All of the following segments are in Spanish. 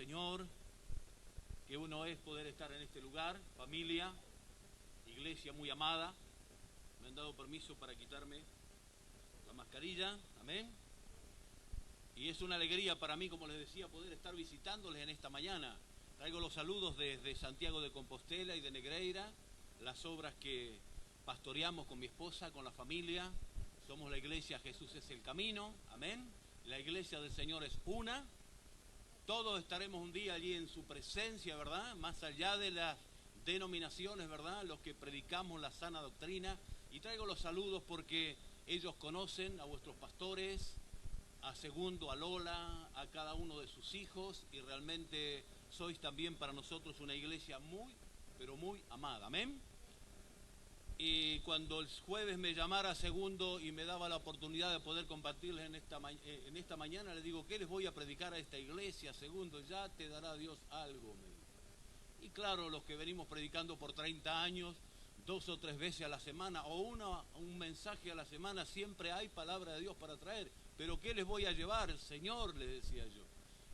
Señor, qué bueno es poder estar en este lugar, familia, iglesia muy amada. Me han dado permiso para quitarme la mascarilla, amén. Y es una alegría para mí, como les decía, poder estar visitándoles en esta mañana. Traigo los saludos desde Santiago de Compostela y de Negreira, las obras que pastoreamos con mi esposa, con la familia. Somos la iglesia Jesús es el camino, amén. La iglesia del Señor es una. Todos estaremos un día allí en su presencia, ¿verdad? Más allá de las denominaciones, ¿verdad? Los que predicamos la sana doctrina. Y traigo los saludos porque ellos conocen a vuestros pastores, a Segundo, a Lola, a cada uno de sus hijos, y realmente sois también para nosotros una iglesia muy, pero muy amada, amén. Y cuando el jueves me llamara Segundo y me daba la oportunidad de poder compartirles en esta mañana, le digo, ¿qué les voy a predicar a esta iglesia, Segundo? Ya te dará Dios algo, me dijo. Y claro, los que venimos predicando por 30 años, 2 o 3 veces a la semana, o un mensaje a la semana, siempre hay palabra de Dios para traer. Pero ¿qué les voy a llevar, Señor?, le decía yo.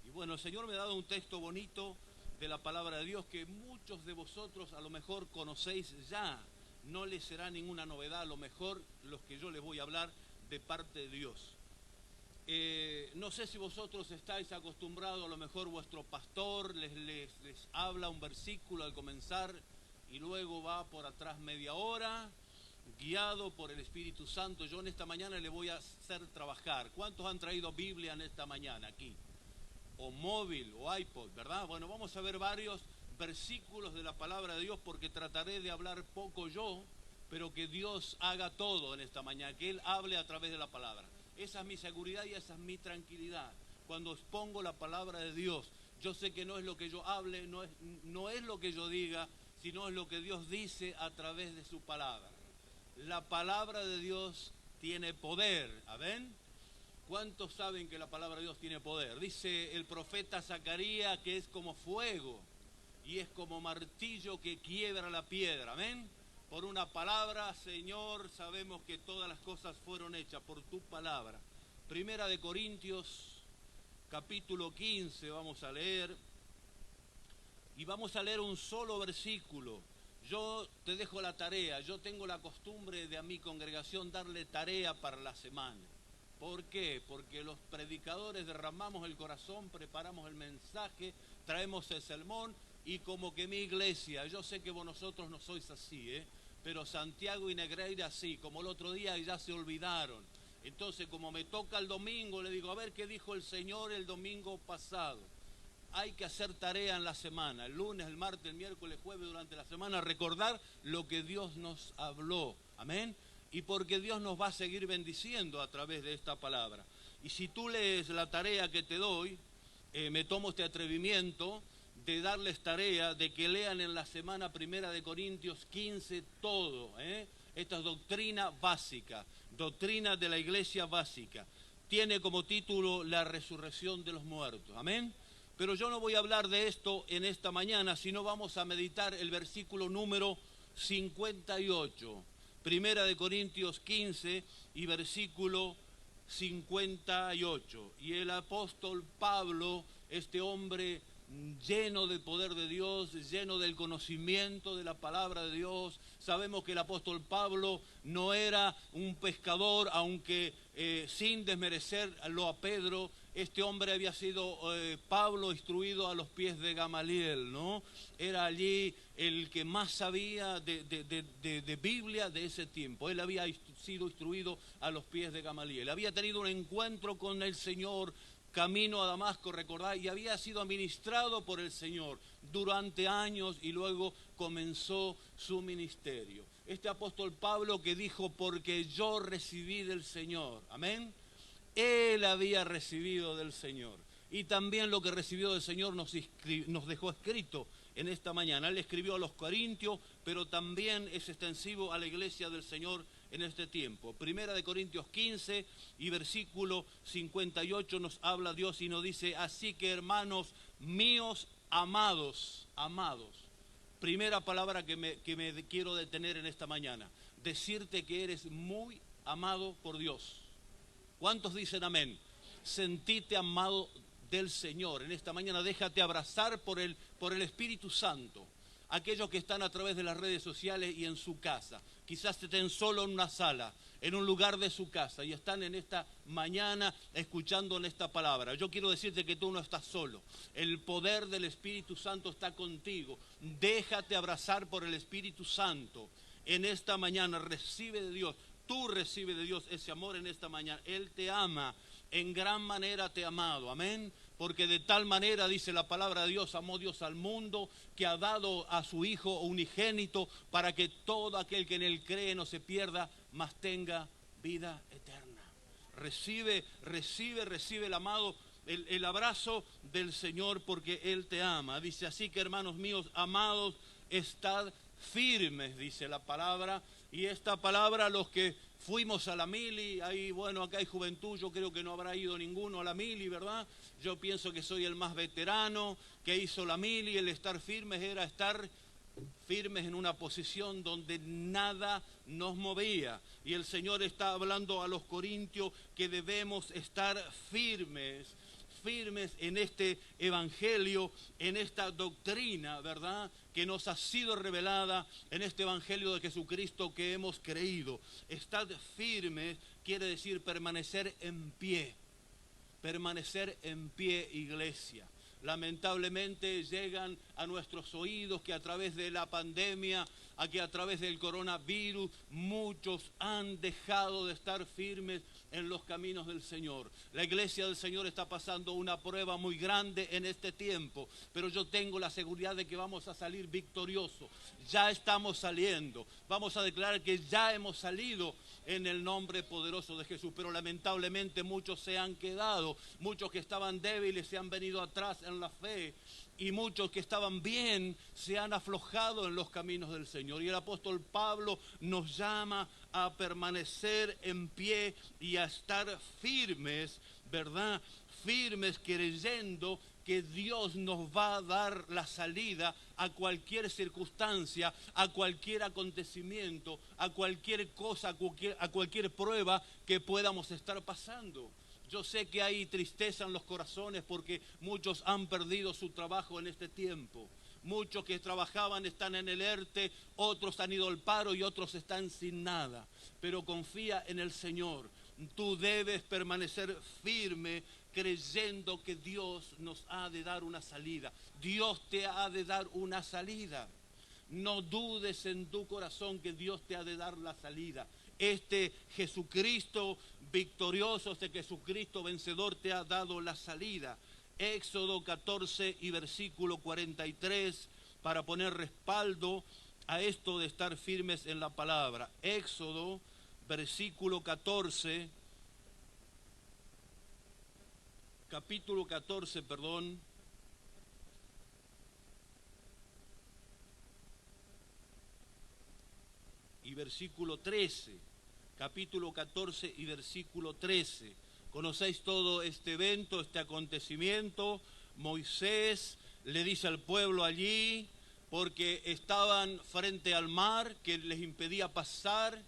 Y bueno, el Señor me ha dado un texto bonito de la palabra de Dios que muchos de vosotros a lo mejor conocéis ya. No les será ninguna novedad, a lo mejor los que yo les voy a hablar de parte de Dios. No sé si vosotros estáis acostumbrados, a lo mejor vuestro pastor les habla un versículo al comenzar y luego va por atrás media hora, guiado por el Espíritu Santo. Yo en esta mañana le voy a hacer trabajar. ¿Cuántos han traído Biblia en esta mañana aquí? O móvil o iPod, ¿verdad? Bueno, vamos a ver varios versículos de la palabra de Dios porque trataré de hablar poco yo, pero que Dios haga todo en esta mañana, que Él hable a través de la palabra. Esa es mi seguridad y esa es mi tranquilidad. Cuando expongo la palabra de Dios, yo sé que no es lo que yo hable, no es lo que yo diga, sino es lo que Dios dice a través de su palabra. La palabra de Dios tiene poder, ¿amén? ¿Cuántos saben que la palabra de Dios tiene poder? Dice el profeta Zacarías que es como fuego y es como martillo que quiebra la piedra, ¿amén? Por una palabra, Señor, sabemos que todas las cosas fueron hechas por tu palabra. Primera de Corintios, capítulo 15, vamos a leer. Y vamos a leer un solo versículo. Yo te dejo la tarea. Yo tengo la costumbre de a mi congregación darle tarea para la semana. ¿Por qué? Porque los predicadores derramamos el corazón, preparamos el mensaje, traemos el sermón y como que mi iglesia, yo sé que vosotros no sois así, pero Santiago y Negreira sí, como el otro día ya se olvidaron. Entonces como me toca el domingo, le digo, a ver qué dijo el Señor el domingo pasado. Hay que hacer tarea en la semana, el lunes, el martes, el miércoles, jueves, durante la semana, recordar lo que Dios nos habló, amén. Y porque Dios nos va a seguir bendiciendo a través de esta palabra. Y si tú lees la tarea que te doy, me tomo este atrevimiento de darles tarea de que lean en la semana Primera de Corintios 15 todo. Esta es doctrina básica, doctrina de la iglesia básica. Tiene como título la resurrección de los muertos, amén. Pero yo no voy a hablar de esto en esta mañana, sino vamos a meditar el versículo número 58. Primera de Corintios 15 y versículo 58. Y el apóstol Pablo, este hombre lleno del poder de Dios, lleno del conocimiento de la palabra de Dios. Sabemos que el apóstol Pablo no era un pescador, aunque sin desmerecerlo a Pedro, este hombre había sido Pablo instruido a los pies de Gamaliel, ¿no? Era allí el que más sabía de Biblia de ese tiempo. Él había sido instruido a los pies de Gamaliel. Había tenido un encuentro con el Señor camino a Damasco, recordad, y había sido administrado por el Señor durante años y luego comenzó su ministerio. Este apóstol Pablo que dijo, porque yo recibí del Señor, amén. Él había recibido del Señor. Y también lo que recibió del Señor nos dejó escrito en esta mañana. Él escribió a los Corintios, pero también es extensivo a la iglesia del Señor en este tiempo. Primera de Corintios 15 y versículo 58 nos habla Dios y nos dice, así que hermanos míos amados, amados. Primera palabra que me quiero detener en esta mañana. Decirte que eres muy amado por Dios. ¿Cuántos dicen amén? Sentite amado del Señor. En esta mañana déjate abrazar por el Espíritu Santo. Aquellos que están a través de las redes sociales y en su casa, quizás estén solo en una sala, en un lugar de su casa, y están en esta mañana escuchando en esta palabra. Yo quiero decirte que tú no estás solo. El poder del Espíritu Santo está contigo. Déjate abrazar por el Espíritu Santo. En esta mañana recibe de Dios, tú recibes de Dios ese amor en esta mañana. Él te ama, en gran manera te ha amado, amén. Porque de tal manera, dice la palabra de Dios, amó Dios al mundo, que ha dado a su Hijo unigénito, para que todo aquel que en Él cree no se pierda, mas tenga vida eterna. Recibe el amado, el abrazo del Señor, porque Él te ama. Dice así que, hermanos míos, amados, estad firmes, dice la palabra. Y esta palabra, los que fuimos a la mili, ahí, bueno, acá hay juventud, yo creo que no habrá ido ninguno a la mili, ¿verdad? Yo pienso que soy el más veterano que hizo la mili. El estar firmes era estar firmes en una posición donde nada nos movía. Y el Señor está hablando a los corintios que debemos estar firmes en este evangelio, en esta doctrina, ¿verdad?, que nos ha sido revelada, en este evangelio de Jesucristo que hemos creído. Estar firmes quiere decir permanecer en pie, iglesia. Lamentablemente llegan a nuestros oídos que a través de la pandemia, que a través del coronavirus, muchos han dejado de estar firmes en los caminos del Señor. La iglesia del Señor está pasando una prueba muy grande en este tiempo, pero yo tengo la seguridad de que vamos a salir victoriosos. Ya estamos saliendo. Vamos a declarar que ya hemos salido en el nombre poderoso de Jesús, pero lamentablemente muchos se han quedado, muchos que estaban débiles se han venido atrás en la fe, y muchos que estaban bien se han aflojado en los caminos del Señor. Y el apóstol Pablo nos llama a permanecer en pie y a estar firmes, ¿verdad? Firmes, creyendo que Dios nos va a dar la salida a cualquier circunstancia, a cualquier acontecimiento, a cualquier cosa, a cualquier prueba que podamos estar pasando. Yo sé que hay tristeza en los corazones porque muchos han perdido su trabajo en este tiempo. Muchos que trabajaban están en el ERTE, otros han ido al paro y otros están sin nada. Pero confía en el Señor. Tú debes permanecer firme creyendo que Dios nos ha de dar una salida. Dios te ha de dar una salida. No dudes en tu corazón que Dios te ha de dar la salida. Este Jesucristo victorioso, este Jesucristo vencedor te ha dado la salida. Éxodo 14 y versículo 43, para poner respaldo a esto de estar firmes en la palabra. Éxodo, capítulo 14, y versículo 13. Capítulo 14 y versículo 13. Conocéis todo este evento, este acontecimiento. Moisés le dice al pueblo allí, porque estaban frente al mar que les impedía pasar,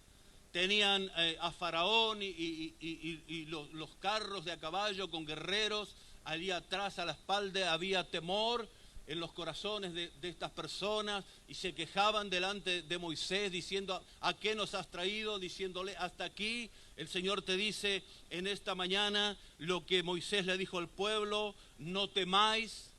tenían a Faraón y los carros de a caballo con guerreros, allí atrás a la espalda había temor en los corazones de estas personas, y se quejaban delante de Moisés diciendo: ¿a qué nos has traído? Diciéndole: hasta aquí. El Señor te dice en esta mañana lo que Moisés le dijo al pueblo: no temáis,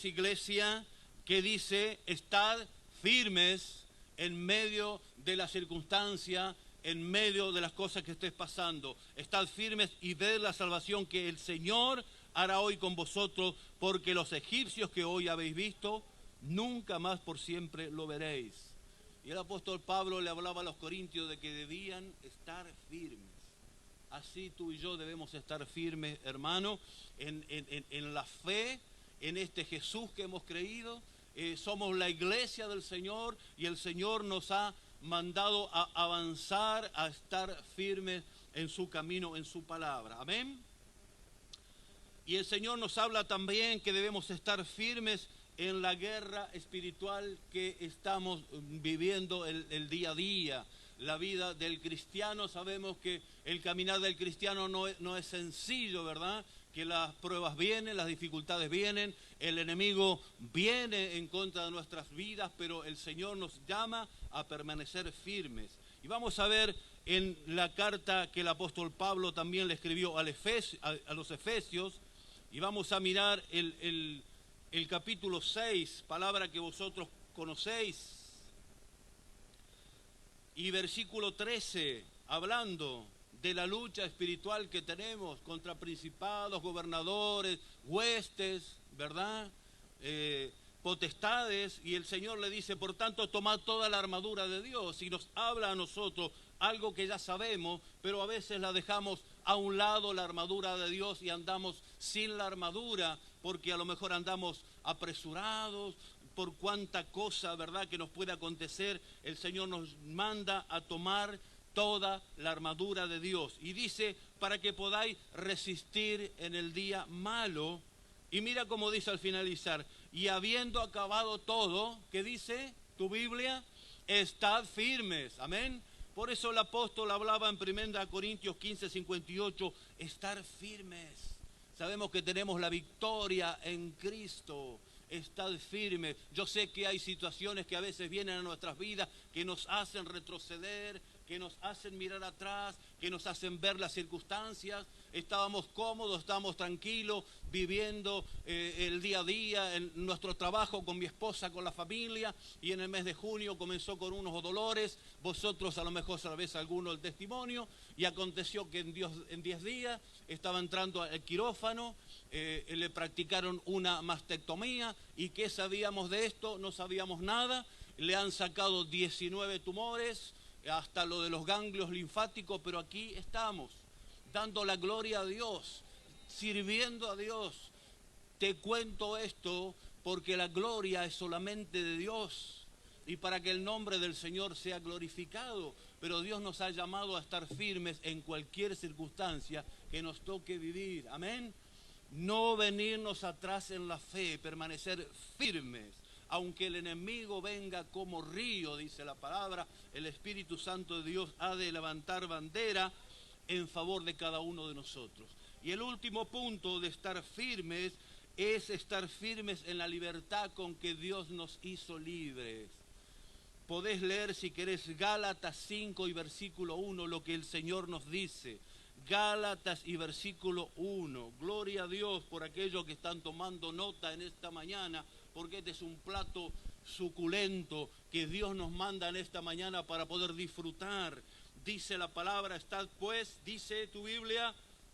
iglesia, que dice: estad firmes en medio de la circunstancia, en medio de las cosas que estés pasando. Estad firmes y ved la salvación que el Señor hará hoy con vosotros, porque los egipcios que hoy habéis visto, nunca más por siempre lo veréis. Y el apóstol Pablo le hablaba a los corintios de que debían estar firmes. Así tú y yo debemos estar firmes, hermano, en la fe, en este Jesús que hemos creído. Somos la iglesia del Señor y el Señor nos ha mandado a avanzar, a estar firmes en su camino, en su palabra. Amén. Y el Señor nos habla también que debemos estar firmes en la guerra espiritual que estamos viviendo el día a día. La vida del cristiano, sabemos que el caminar del cristiano no es sencillo, ¿verdad? que las pruebas vienen, las dificultades vienen, el enemigo viene en contra de nuestras vidas, pero el Señor nos llama a permanecer firmes. Y vamos a ver en la carta que el apóstol Pablo también le escribió a los Efesios, y vamos a mirar el capítulo 6, palabra que vosotros conocéis, y versículo 13, hablando de la lucha espiritual que tenemos contra principados, gobernadores, huestes, ¿verdad? Potestades, y el Señor le dice, por tanto, tomad toda la armadura de Dios, y nos habla a nosotros algo que ya sabemos, pero a veces la dejamos a un lado, la armadura de Dios, y andamos sin la armadura, porque a lo mejor andamos apresurados, por cuánta cosa, ¿verdad?, que nos puede acontecer. El Señor nos manda a tomar toda la armadura de Dios. Y dice, para que podáis resistir en el día malo. Y mira cómo dice al finalizar, y habiendo acabado todo, ¿qué dice tu Biblia? Estad firmes, amén. Por eso el apóstol hablaba en 1 Corintios 15, 58, estar firmes. Sabemos que tenemos la victoria en Cristo. Estad firmes. Yo sé que hay situaciones que a veces vienen a nuestras vidas que nos hacen retroceder, que nos hacen mirar atrás, que nos hacen ver las circunstancias. Estábamos cómodos, estábamos tranquilos, viviendo el día a día, en nuestro trabajo con mi esposa, con la familia, y en el mes de junio comenzó con unos dolores. Vosotros a lo mejor sabéis alguno el testimonio, y aconteció que en 10 días estaba entrando al quirófano, le practicaron una mastectomía, y ¿qué sabíamos de esto? No sabíamos nada. Le han sacado 19 tumores, hasta lo de los ganglios linfáticos, pero aquí estamos, dando la gloria a Dios, sirviendo a Dios. Te cuento esto porque la gloria es solamente de Dios y para que el nombre del Señor sea glorificado, pero Dios nos ha llamado a estar firmes en cualquier circunstancia que nos toque vivir, amén. No venirnos atrás en la fe, permanecer firmes. Aunque el enemigo venga como río, dice la palabra, el Espíritu Santo de Dios ha de levantar bandera en favor de cada uno de nosotros. Y el último punto de estar firmes es estar firmes en la libertad con que Dios nos hizo libres. Podés leer, si querés, Gálatas 5 y versículo 1, lo que el Señor nos dice. Gálatas y versículo 1. Gloria a Dios por aquellos que están tomando nota en esta mañana, porque este es un plato suculento que Dios nos manda en esta mañana para poder disfrutar. Dice la palabra, estad pues, dice tu Biblia,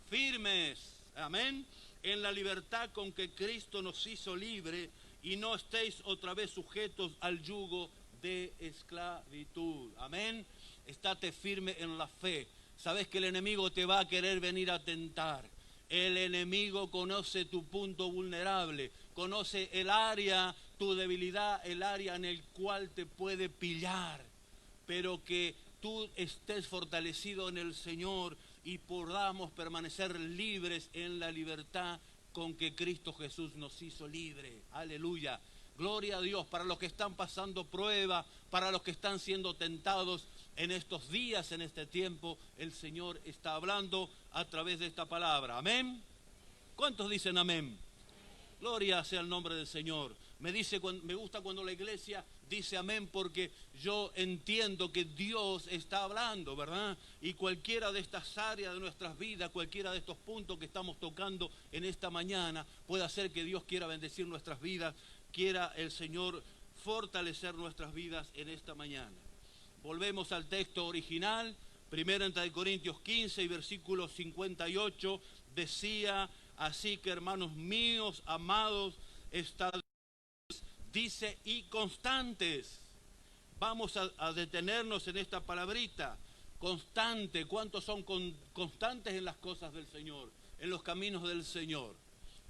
firmes, amén, en la libertad con que Cristo nos hizo libre, y no estéis otra vez sujetos al yugo de esclavitud, amén. Estate firme en la fe. Sabes que el enemigo te va a querer venir a tentar. El enemigo conoce tu punto vulnerable, conoce el área, tu debilidad, el área en el cual te puede pillar, pero que tú estés fortalecido en el Señor y podamos permanecer libres en la libertad con que Cristo Jesús nos hizo libre. Aleluya. Gloria a Dios. Para los que están pasando prueba, para los que están siendo tentados en estos días, en este tiempo, el Señor está hablando a través de esta palabra. Amén. ¿Cuántos dicen amén? Gloria sea el nombre del Señor. Me gusta cuando la iglesia dice amén, porque yo entiendo que Dios está hablando, ¿verdad? Y cualquiera de estas áreas de nuestras vidas, cualquiera de estos puntos que estamos tocando en esta mañana, puede hacer que Dios quiera bendecir nuestras vidas, quiera el Señor fortalecer nuestras vidas en esta mañana. Volvemos al texto original, 1 Corintios 15 y versículo 58, decía, así que hermanos míos, amados, estad, dice, y constantes. Vamos a detenernos en esta palabrita, constante. ¿Cuántos son constantes en las cosas del Señor, en los caminos del Señor?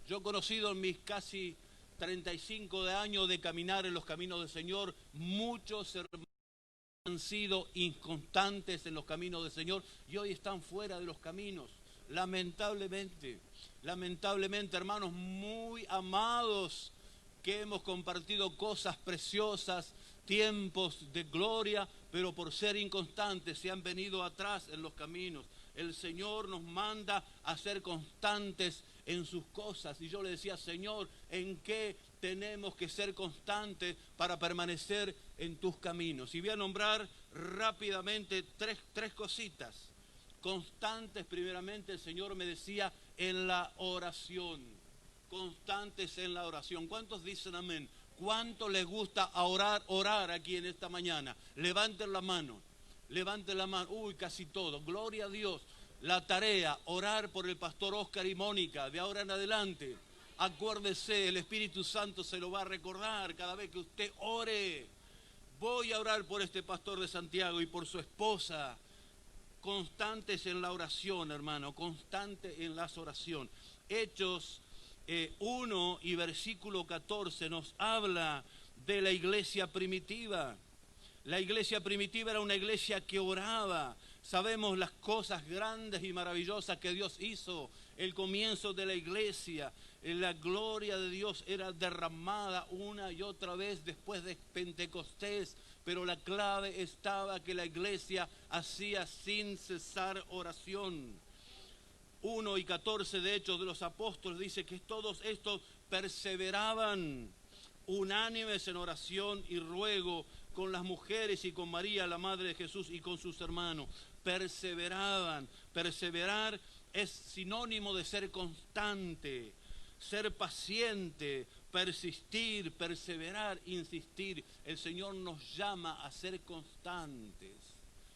Yo he conocido en mis casi 35 años de caminar en los caminos del Señor, muchos hermanos han sido inconstantes en los caminos del Señor y hoy están fuera de los caminos, lamentablemente, hermanos muy amados, que hemos compartido cosas preciosas, tiempos de gloria, pero por ser inconstantes se han venido atrás en los caminos. el Señor nos manda a ser constantes en sus cosas. Y yo le decía, Señor, ¿en qué tenemos que ser constantes para permanecer en tus caminos? Y voy a nombrar rápidamente tres cositas. Constantes, primeramente, el Señor me decía, en la oración. Constantes en la oración. ¿Cuántos dicen amén? ¿Cuánto les gusta orar aquí en esta mañana? Levanten la mano. Levanten la mano. Uy, casi todo. Gloria a Dios. La tarea, orar por el pastor Oscar y Mónica, de ahora en adelante. Acuérdese, el Espíritu Santo se lo va a recordar cada vez que usted ore. Voy a orar por este pastor de Santiago y por su esposa. Constantes en la oración, hermano, constantes en la oración. Hechos 1 y versículo 14 nos habla de la iglesia primitiva. La iglesia primitiva era una iglesia que oraba. Sabemos las cosas grandes y maravillosas que Dios hizo. El comienzo de la iglesia, la gloria de Dios era derramada una y otra vez después de Pentecostés. Pero la clave estaba que la iglesia hacía sin cesar oración. 1 y 14 de Hechos de los Apóstoles dice que todos estos perseveraban unánimes en oración y ruego con las mujeres y con María, la madre de Jesús, y con sus hermanos. Perseveraban. Perseverar es sinónimo de ser constante, ser paciente, persistir, perseverar, insistir. El Señor nos llama a ser constantes,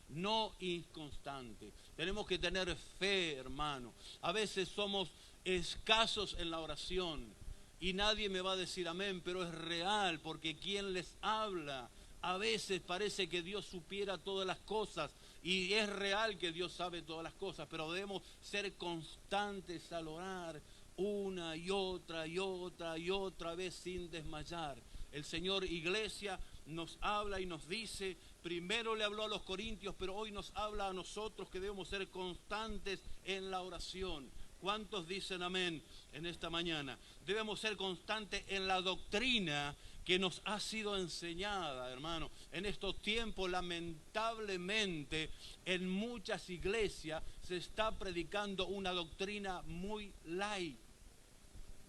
no inconstantes. Tenemos que tener fe, hermano. A veces somos escasos en la oración y nadie me va a decir amén, pero es real, porque quien les habla, a veces parece que Dios supiera todas las cosas, y es real que Dios sabe todas las cosas, pero debemos ser constantes al orar una y otra y otra y otra vez sin desmayar. El Señor, iglesia, nos habla y nos dice, primero le habló a los corintios, pero hoy nos habla a nosotros que debemos ser constantes en la oración. ¿Cuántos dicen amén en esta mañana? Debemos ser constantes en la doctrina que nos ha sido enseñada, hermano. En estos tiempos, lamentablemente, en muchas iglesias se está predicando una doctrina muy light.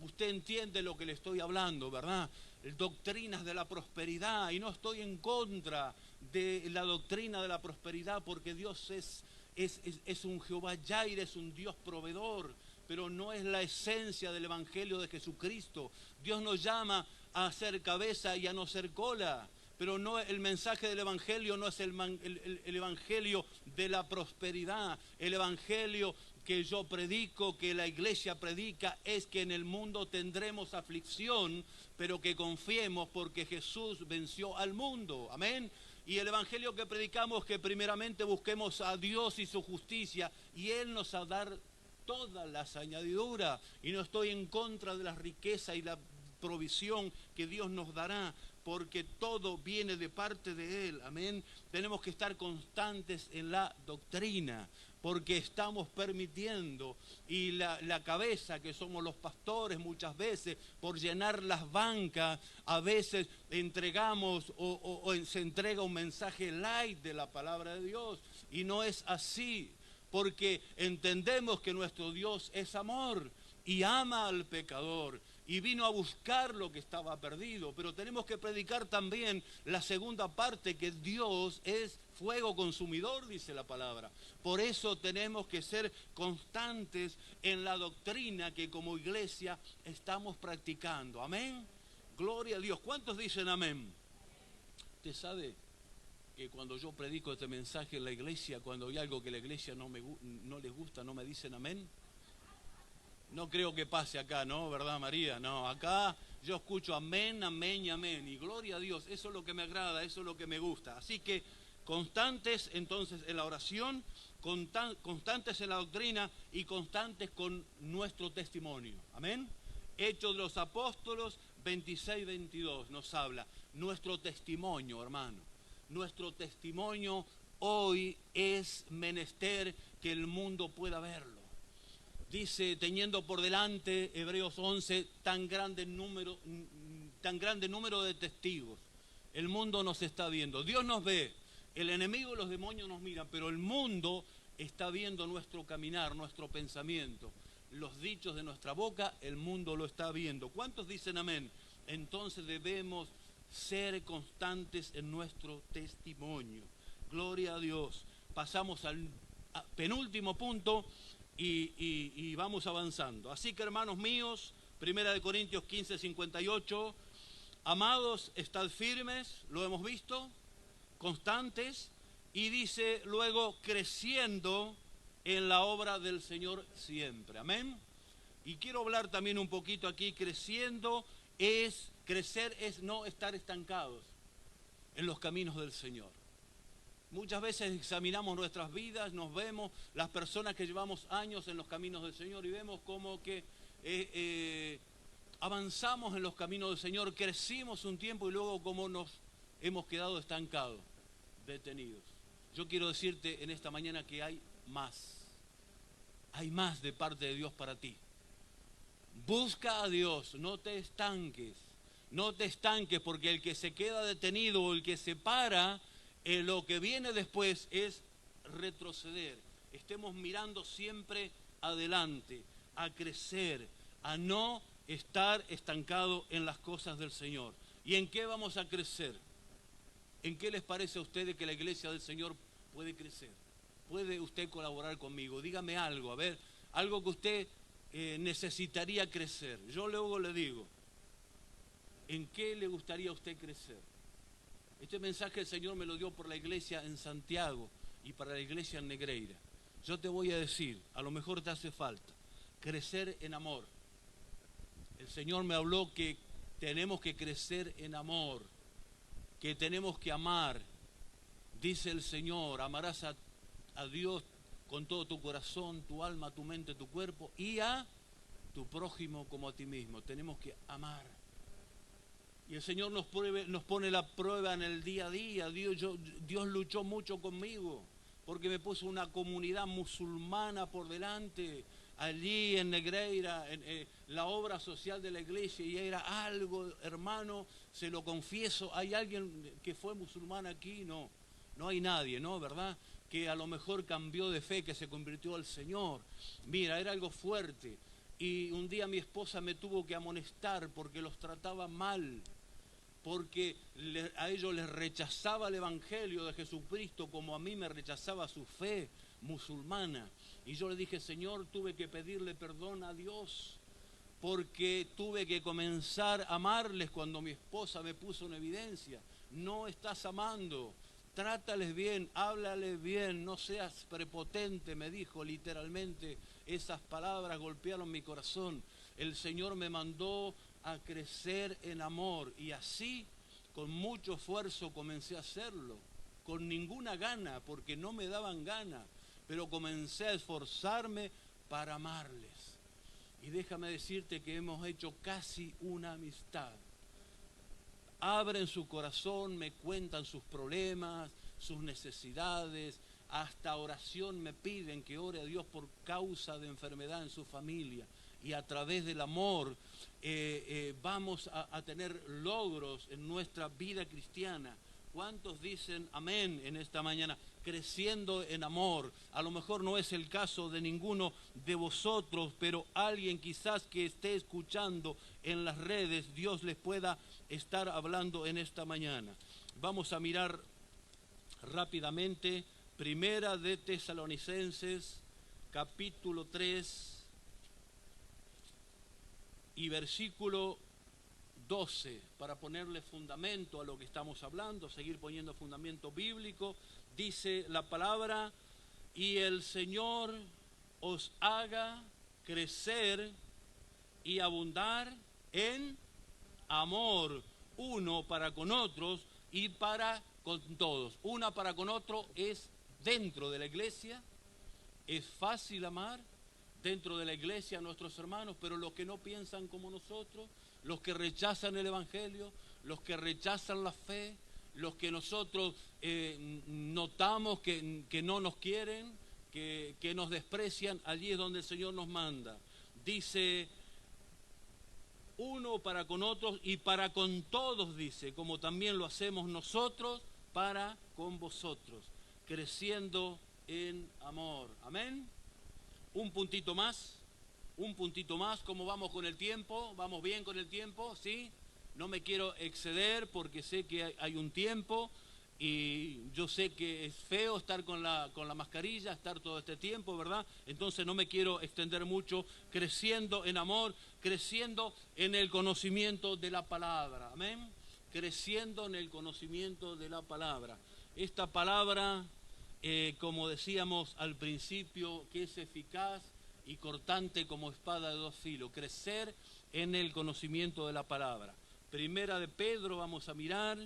Usted entiende lo que le estoy hablando, ¿verdad? Doctrinas de la prosperidad, y no estoy en contra de la doctrina de la prosperidad, porque Dios es un Jehová Jaire, es un Dios proveedor, pero no es la esencia del Evangelio de Jesucristo. Dios nos llama a ser cabeza y a no ser cola, pero no, el mensaje del Evangelio no es el Evangelio de la prosperidad. El Evangelio que yo predico, que la iglesia predica, es que en el mundo tendremos aflicción, pero que confiemos porque Jesús venció al mundo. Amén. Y el evangelio que predicamos, que primeramente busquemos a Dios y su justicia, y Él nos va a dar todas las añadiduras. Y no estoy en contra de la riqueza y la provisión que Dios nos dará, porque todo viene de parte de Él. Amén. Tenemos que estar constantes en la doctrina, porque estamos permitiendo, y la cabeza que somos los pastores muchas veces, por llenar las bancas, a veces entregamos o se entrega un mensaje light de la palabra de Dios, y no es así, porque entendemos que nuestro Dios es amor y ama al pecador, y vino a buscar lo que estaba perdido. Pero tenemos que predicar también la segunda parte, que Dios es fuego consumidor, dice la palabra. Por eso tenemos que ser constantes en la doctrina que como iglesia estamos practicando. Amén. Gloria a Dios. ¿Cuántos dicen amén? Usted sabe que cuando yo predico este mensaje en la iglesia, cuando hay algo que la iglesia no les gusta, no me dicen amén. No creo que pase acá, ¿no? ¿Verdad, María? No, acá yo escucho amén, amén y amén. Y gloria a Dios, eso es lo que me agrada, eso es lo que me gusta. Así que constantes entonces en la oración, constantes en la doctrina y constantes con nuestro testimonio. Amén. Hechos de los Apóstoles 26-22 nos habla. Nuestro testimonio, hermano. Nuestro testimonio hoy es menester que el mundo pueda verlo. Dice, teniendo por delante, Hebreos 11, tan grande número de testigos. El mundo nos está viendo, Dios nos ve, el enemigo y los demonios nos miran, pero el mundo está viendo nuestro caminar, nuestro pensamiento, los dichos de nuestra boca, el mundo lo está viendo. ¿Cuántos dicen amén? Entonces debemos ser constantes en nuestro testimonio. Gloria a Dios. Pasamos al penúltimo punto y vamos avanzando. Así que, hermanos míos, 1 Corintios 15, 58, amados, estad firmes, lo hemos visto, constantes, y dice luego, creciendo en la obra del Señor siempre. Amén. Y quiero hablar también un poquito aquí, creciendo es, crecer es no estar estancados en los caminos del Señor. Muchas veces examinamos nuestras vidas, nos vemos, las personas que llevamos años en los caminos del Señor, y vemos como que avanzamos en los caminos del Señor, crecimos un tiempo y luego como nos hemos quedado estancados, detenidos. Yo quiero decirte en esta mañana que hay más de parte de Dios para ti. Busca a Dios, no te estanques, porque el que se queda detenido o el que se para, lo que viene después es retroceder. Estemos mirando siempre adelante, a crecer, a no estar estancado en las cosas del Señor. ¿Y en qué vamos a crecer? ¿En qué les parece a ustedes que la iglesia del Señor puede crecer? ¿Puede usted colaborar conmigo? Dígame algo, a ver, algo que usted necesitaría crecer. Yo luego le digo, ¿en qué le gustaría a usted crecer? Este mensaje el Señor me lo dio por la iglesia en Santiago y para la iglesia en Negreira. Yo te voy a decir, a lo mejor te hace falta, crecer en amor. El Señor me habló que tenemos que crecer en amor, que tenemos que amar. Dice el Señor, amarás a Dios con todo tu corazón, tu alma, tu mente, tu cuerpo, y a tu prójimo como a ti mismo. Tenemos que amar. Y el Señor nos pone la prueba en el día a día. Dios luchó mucho conmigo, porque me puso una comunidad musulmana por delante, allí en Negreira, en la obra social de la iglesia, y era algo, hermano, se lo confieso. ¿Hay alguien que fue musulmán aquí? No hay nadie, ¿no? ¿Verdad? Que a lo mejor cambió de fe, que se convirtió al Señor. Mira, era algo fuerte. Y un día mi esposa me tuvo que amonestar porque los trataba mal, porque a ellos les rechazaba el Evangelio de Jesucristo como a mí me rechazaba su fe musulmana. Y yo le dije, Señor, tuve que pedirle perdón a Dios, porque tuve que comenzar a amarles cuando mi esposa me puso en evidencia. No estás amando. Trátales bien, háblales bien, no seas prepotente, me dijo literalmente. Esas palabras golpearon mi corazón. El Señor me mandó a crecer en amor y así, con mucho esfuerzo, comencé a hacerlo. Con ninguna gana, porque no me daban gana, pero comencé a esforzarme para amarles. Y déjame decirte que hemos hecho casi una amistad. Abren su corazón, me cuentan sus problemas, sus necesidades, hasta oración me piden que ore a Dios por causa de enfermedad en su familia. Y a través del amor vamos a tener logros en nuestra vida cristiana. ¿Cuántos dicen amén en esta mañana? Creciendo en amor. A lo mejor no es el caso de ninguno de vosotros, pero alguien quizás que esté escuchando en las redes, Dios les pueda estar hablando en esta mañana. Vamos a mirar rápidamente Primera de Tesalonicenses, capítulo 3 y versículo 12, para ponerle fundamento a lo que estamos hablando, seguir poniendo fundamento bíblico. Dice la palabra, y el Señor os haga crecer y abundar en amor, uno para con otros y para con todos. Una para con otro es dentro de la iglesia. Es fácil amar dentro de la iglesia a nuestros hermanos, pero los que no piensan como nosotros, los que rechazan el Evangelio, los que rechazan la fe, los que nosotros notamos que no nos quieren, que nos desprecian, allí es donde el Señor nos manda. Dice, uno para con otros y para con todos, dice, como también lo hacemos nosotros para con vosotros, creciendo en amor. Amén. Un puntito más. ¿Cómo vamos con el tiempo? ¿Vamos bien con el tiempo? ¿Sí? No me quiero exceder porque sé que hay un tiempo y yo sé que es feo estar con la mascarilla, estar todo este tiempo, ¿verdad? Entonces no me quiero extender mucho, creciendo en amor, creciendo en el conocimiento de la palabra. Amén. Creciendo en el conocimiento de la palabra. Esta palabra, como decíamos al principio, que es eficaz y cortante como espada de dos filos, crecer en el conocimiento de la palabra. Primera de Pedro, vamos a mirar,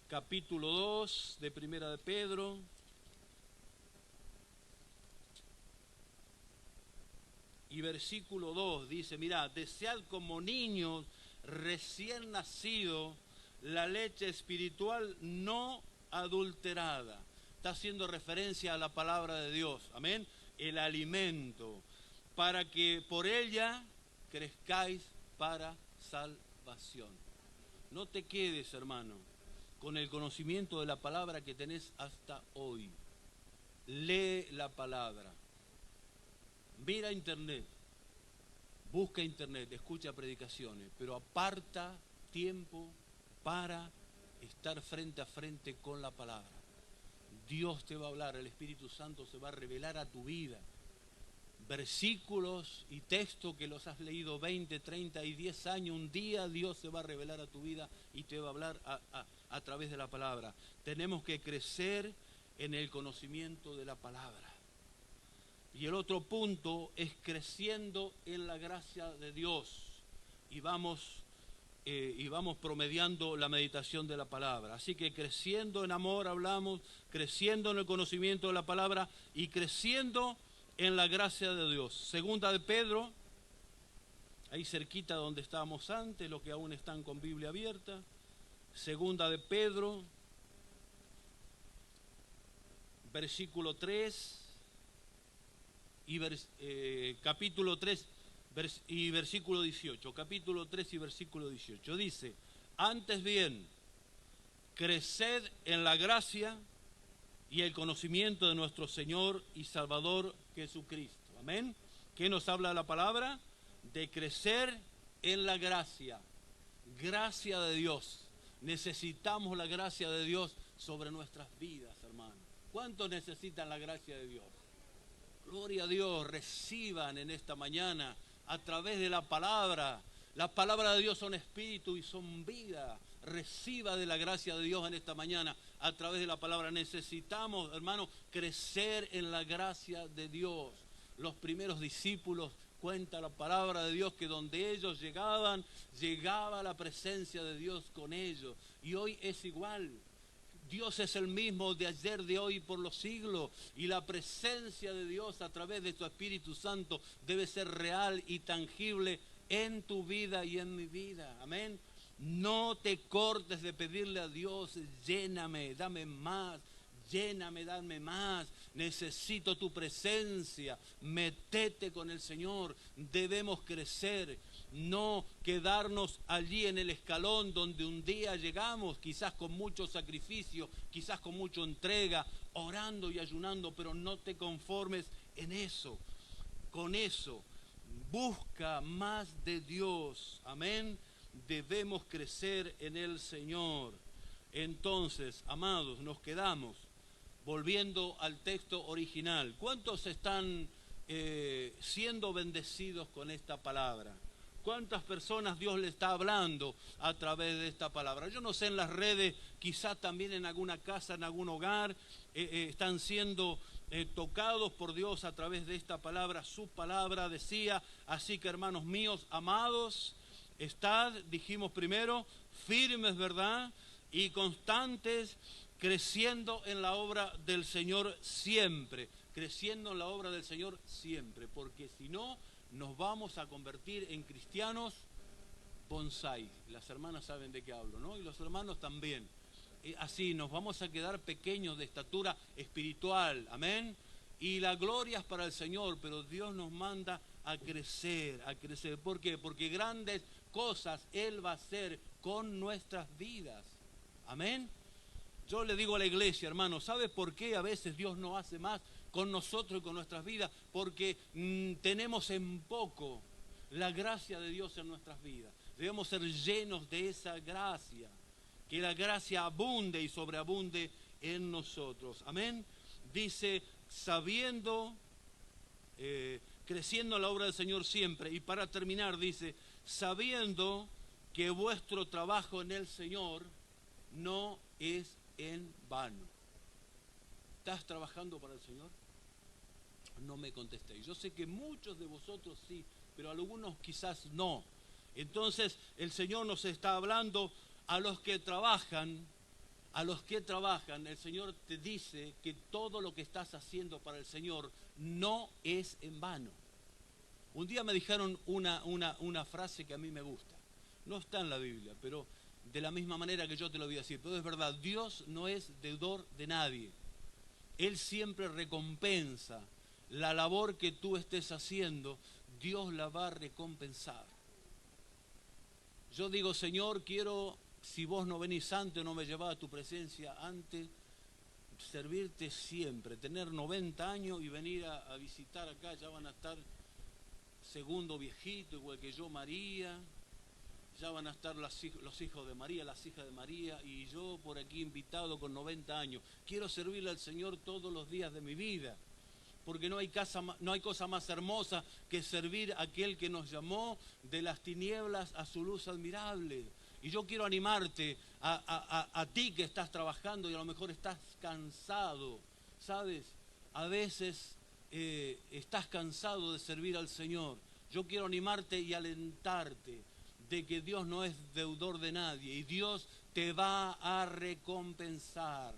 capítulo 2 de Primera de Pedro. Y versículo 2 dice, mirá, desead como niños recién nacidos la leche espiritual no adulterada. Está haciendo referencia a la palabra de Dios, amén, el alimento, para que por ella crezcáis para salvación. No te quedes, hermano, con el conocimiento de la palabra que tenés hasta hoy. Lee la palabra. Mira internet, busca internet, escucha predicaciones, pero aparta tiempo para estar frente a frente con la palabra. Dios te va a hablar, el Espíritu Santo se va a revelar a tu vida. Versículos y textos que los has leído 20, 30 y 10 años, un día Dios se va a revelar a tu vida y te va a hablar a través de la palabra. Tenemos que crecer en el conocimiento de la palabra. Y el otro punto es creciendo en la gracia de Dios. Y vamos promediando la meditación de la palabra. Así que creciendo en amor hablamos, creciendo en el conocimiento de la palabra y creciendo en la gracia de Dios. Segunda de Pedro, ahí cerquita donde estábamos antes, los que aún están con Biblia abierta. Segunda de Pedro, versículo 3. Capítulo 3 y versículo 18, capítulo 3 y versículo 18, dice, antes bien, creced en la gracia y el conocimiento de nuestro Señor y Salvador Jesucristo. Amén. ¿Qué nos habla la palabra? De crecer en la gracia, gracia de Dios. Necesitamos la gracia de Dios sobre nuestras vidas, hermanos. ¿Cuántos necesitan la gracia de Dios? Gloria a Dios, reciban en esta mañana a través de la palabra. Las palabras de Dios son espíritu y son vida. Reciba de la gracia de Dios en esta mañana a través de la palabra. Necesitamos, hermanos, crecer en la gracia de Dios. Los primeros discípulos, cuenta la palabra de Dios, que donde ellos llegaban, llegaba la presencia de Dios con ellos. Y hoy es igual. Dios es el mismo de ayer, de hoy y por los siglos. Y la presencia de Dios a través de su Espíritu Santo debe ser real y tangible en tu vida y en mi vida. Amén. No te cortes de pedirle a Dios, lléname, dame más. Lléname, dame más, necesito tu presencia, metete con el Señor. Debemos crecer, no quedarnos allí en el escalón donde un día llegamos, quizás con mucho sacrificio, quizás con mucha entrega, orando y ayunando, pero no te conformes en eso, con eso. Busca más de Dios, amén. Debemos crecer en el Señor. Entonces, amados, nos quedamos volviendo al texto original. ¿Cuántos están siendo bendecidos con esta palabra? ¿Cuántas personas Dios le está hablando a través de esta palabra? Yo no sé, en las redes, quizás también en alguna casa, en algún hogar, están siendo tocados por Dios a través de esta palabra. Su palabra decía, así que hermanos míos, amados, estad, dijimos primero, firmes, ¿verdad? Y constantes, creciendo en la obra del Señor siempre, creciendo en la obra del Señor siempre, porque si no, nos vamos a convertir en cristianos bonsai. Las hermanas saben de qué hablo, ¿no? Y los hermanos también. Así nos vamos a quedar pequeños de estatura espiritual, amén. Y la gloria es para el Señor, pero Dios nos manda a crecer, a crecer. ¿Por qué? Porque grandes cosas Él va a hacer con nuestras vidas, amén. Yo le digo a la iglesia, hermano, ¿sabe por qué a veces Dios no hace más con nosotros y con nuestras vidas? Porque tenemos en poco la gracia de Dios en nuestras vidas. Debemos ser llenos de esa gracia, que la gracia abunde y sobreabunde en nosotros. Amén. Dice, sabiendo, creciendo en la obra del Señor siempre. Y para terminar dice, sabiendo que vuestro trabajo en el Señor no es en vano. ¿Estás trabajando para el Señor? No me contestéis. Yo sé que muchos de vosotros sí, pero algunos quizás no. Entonces el Señor nos está hablando a los que trabajan. A los que trabajan, el Señor te dice que todo lo que estás haciendo para el Señor no es en vano. Un día me dijeron una frase que a mí me gusta. No está en la Biblia, pero de la misma manera que yo te lo voy a decir. Pero es verdad, Dios no es deudor de nadie. Él siempre recompensa la labor que tú estés haciendo. Dios la va a recompensar. Yo digo, Señor, quiero, si vos no venís antes, no me llevás a tu presencia antes, servirte siempre, tener 90 años y venir a visitar acá. Ya van a estar segundo viejito, igual que yo, María. Ya van a estar los hijos de María, las hijas de María, y yo por aquí invitado con 90 años. Quiero servirle al Señor todos los días de mi vida, porque no hay cosa más hermosa que servir a aquel que nos llamó de las tinieblas a su luz admirable. Y yo quiero animarte a ti que estás trabajando y a lo mejor estás cansado, ¿sabes? A veces estás cansado de servir al Señor. Yo quiero animarte y alentarte de que Dios no es deudor de nadie y Dios te va a recompensar.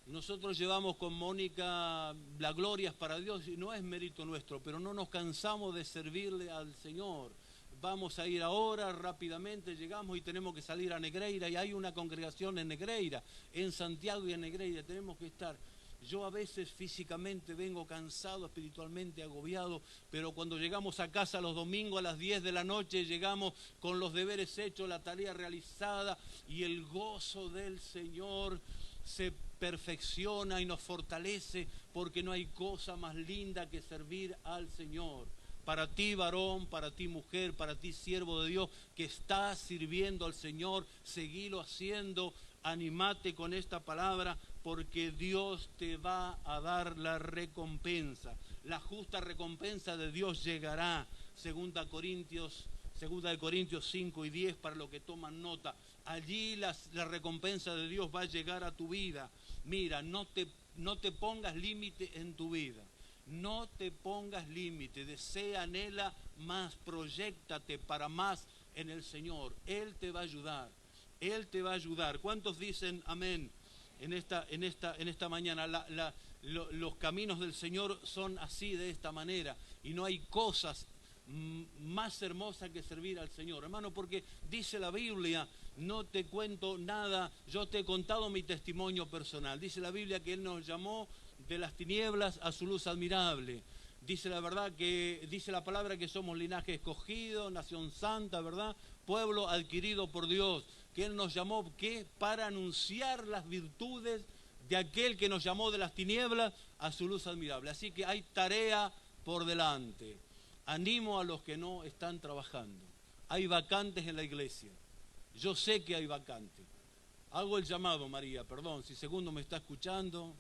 Nosotros llevamos con Mónica la gloria es para Dios y no es mérito nuestro, pero no nos cansamos de servirle al Señor. Vamos a ir ahora, rápidamente llegamos y tenemos que salir a Negreira, y hay una congregación en Negreira, en Santiago y en Negreira, tenemos que estar. Yo a veces físicamente vengo cansado, espiritualmente agobiado, pero cuando llegamos a casa los domingos a las 10 de la noche, llegamos con los deberes hechos, la tarea realizada, y el gozo del Señor se perfecciona y nos fortalece, porque no hay cosa más linda que servir al Señor. Para ti, varón, para ti, mujer, para ti, siervo de Dios, que estás sirviendo al Señor, seguilo haciendo, animate con esta palabra, porque Dios te va a dar la recompensa. La justa recompensa de Dios llegará. Segunda de Corintios 5 y 10, para los que toman nota. Allí la recompensa de Dios va a llegar a tu vida. Mira, no te pongas límite en tu vida. No te pongas límite. Desea, anhela más, proyéctate para más en el Señor. Él te va a ayudar. Él te va a ayudar. ¿Cuántos dicen amén en esta mañana? Los caminos del Señor son así, de esta manera. Y no hay cosas más hermosas que servir al Señor, hermano, porque dice la Biblia, no te cuento nada, yo te he contado mi testimonio personal. Dice la Biblia que Él nos llamó de las tinieblas a su luz admirable. Dice la verdad que, dice la palabra que somos linaje escogido, nación santa, ¿verdad? Pueblo adquirido por Dios, que Él nos llamó, ¿qué? Para anunciar las virtudes de aquel que nos llamó de las tinieblas a su luz admirable. Así que hay tarea por delante. Animo a los que no están trabajando. Hay vacantes en la iglesia. Yo sé que hay vacantes. Hago el llamado, María, perdón, si segundo me está escuchando.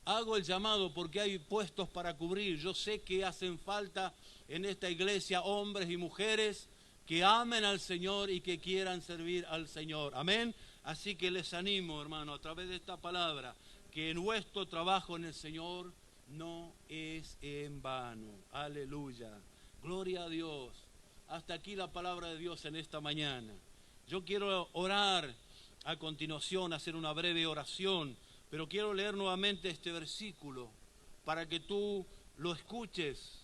Hago el llamado porque hay puestos para cubrir. Yo sé que hacen falta en esta iglesia hombres y mujeres que amen al Señor y que quieran servir al Señor. Amén. Así que les animo, hermano, a través de esta palabra, que nuestro trabajo en el Señor no es en vano. Aleluya. Gloria a Dios. Hasta aquí la palabra de Dios en esta mañana. Yo quiero orar a continuación, hacer una breve oración, pero quiero leer nuevamente este versículo para que tú lo escuches.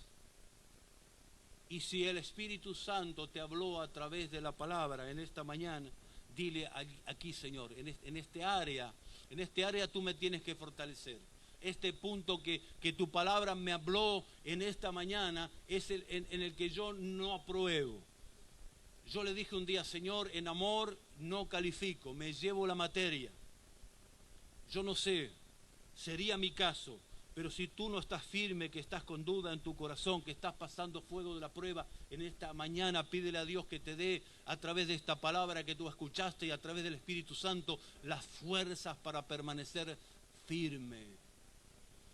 Y si el Espíritu Santo te habló a través de la palabra en esta mañana, dile aquí, Señor, en este área tú me tienes que fortalecer. Este punto que tu palabra me habló en esta mañana es en el que yo no apruebo. Yo le dije un día, Señor, en amor no califico, me llevo la materia. Yo no sé, sería mi caso, pero si tú no estás firme, que estás con duda en tu corazón, que estás pasando fuego de la prueba, en esta mañana pídele a Dios que te dé, a través de esta palabra que tú escuchaste y a través del Espíritu Santo, las fuerzas para permanecer firme.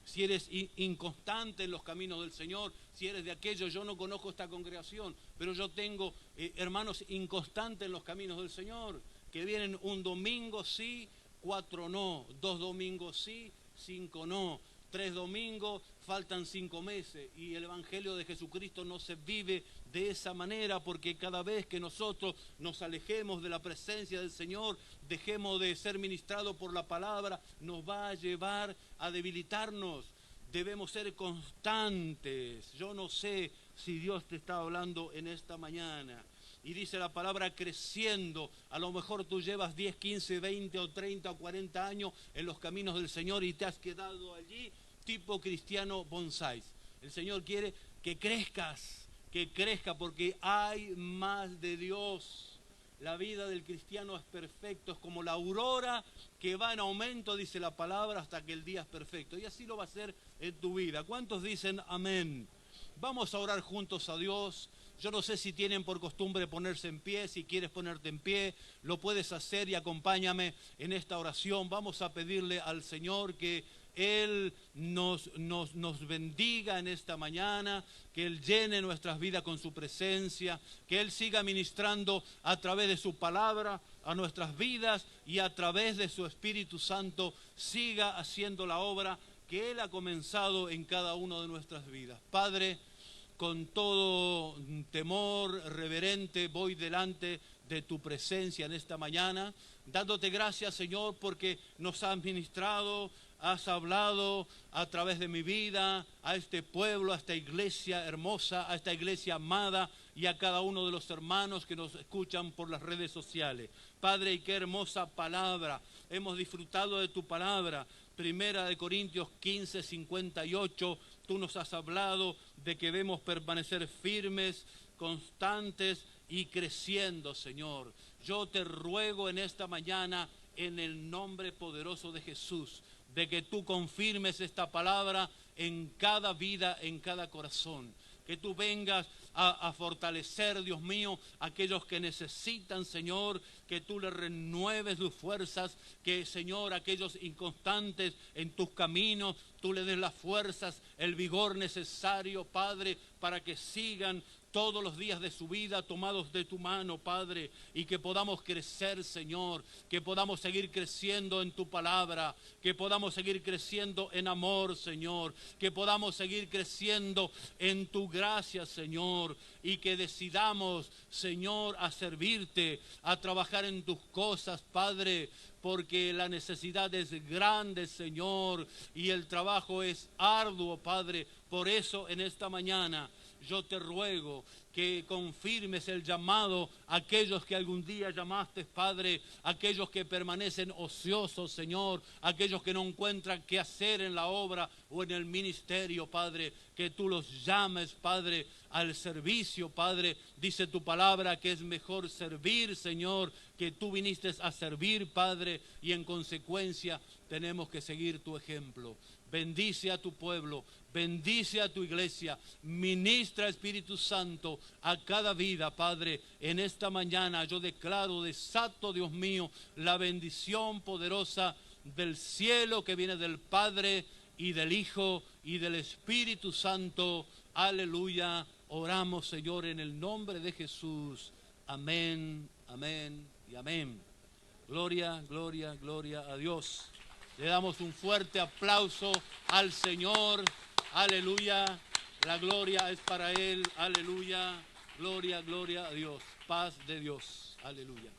Si eres inconstante en los caminos del Señor, si eres de aquellos, yo no conozco esta congregación, pero yo tengo hermanos inconstantes en los caminos del Señor, que vienen un domingo sí, 4 no, 2 domingos sí, 5 no, 3 domingos, faltan 5 meses, y el Evangelio de Jesucristo no se vive de esa manera, porque cada vez que nosotros nos alejemos de la presencia del Señor, dejemos de ser ministrados por la palabra, nos va a llevar a debilitarnos. Debemos ser constantes. Yo no sé si Dios te está hablando en esta mañana. Y dice la palabra creciendo. A lo mejor tú llevas 10, 15, 20 o 30 o 40 años en los caminos del Señor y te has quedado allí tipo cristiano bonsai. El Señor quiere que crezcas, porque hay más de Dios. La vida del cristiano es perfecto, es como la aurora que va en aumento, dice la palabra, hasta que el día es perfecto. Y así lo va a ser en tu vida. ¿Cuántos dicen amén? Vamos a orar juntos a Dios. Yo no sé si tienen por costumbre ponerse en pie. Si quieres ponerte en pie, lo puedes hacer y acompáñame en esta oración. Vamos a pedirle al Señor que Él nos bendiga en esta mañana, que Él llene nuestras vidas con su presencia, que Él siga ministrando a través de su palabra a nuestras vidas y a través de su Espíritu Santo siga haciendo la obra que Él ha comenzado en cada una de nuestras vidas. Padre, con todo temor reverente voy delante de tu presencia en esta mañana, dándote gracias, Señor, porque nos has ministrado, has hablado a través de mi vida, a este pueblo, a esta iglesia hermosa, a esta iglesia amada y a cada uno de los hermanos que nos escuchan por las redes sociales. Padre, y qué hermosa palabra, hemos disfrutado de tu palabra. Primera de Corintios 15, 58, tú nos has hablado de que debemos permanecer firmes, constantes y creciendo, Señor. Yo te ruego en esta mañana, en el nombre poderoso de Jesús, de que tú confirmes esta palabra en cada vida, en cada corazón. Que tú vengas a fortalecer, Dios mío, a aquellos que necesitan, Señor, que tú les renueves sus fuerzas, que, Señor, aquellos inconstantes en tus caminos, tú les des las fuerzas, el vigor necesario, Padre, para que sigan todos los días de su vida tomados de tu mano, Padre, y que podamos crecer, Señor, que podamos seguir creciendo en tu palabra, que podamos seguir creciendo en amor, Señor, que podamos seguir creciendo en tu gracia, Señor, y que decidamos, Señor, a servirte, a trabajar en tus cosas, Padre, porque la necesidad es grande, Señor, y el trabajo es arduo, Padre. Por eso en esta mañana yo te ruego que confirmes el llamado a aquellos que algún día llamaste, Padre, aquellos que permanecen ociosos, Señor, aquellos que no encuentran qué hacer en la obra o en el ministerio, Padre, que tú los llames, Padre, al servicio, Padre. Dice tu palabra que es mejor servir, Señor, que tú viniste a servir, Padre, y en consecuencia tenemos que seguir tu ejemplo. Bendice a tu pueblo, bendice a tu iglesia, ministra, Espíritu Santo, a cada vida, Padre. En esta mañana yo declaro, desato, Dios mío, la bendición poderosa del cielo que viene del Padre y del Hijo y del Espíritu Santo. Aleluya. Oramos, Señor, en el nombre de Jesús. Amén, amén y amén. Gloria, gloria, gloria a Dios. Le damos un fuerte aplauso al Señor. Aleluya. La gloria es para Él. Aleluya. Gloria, gloria a Dios. Paz de Dios. Aleluya.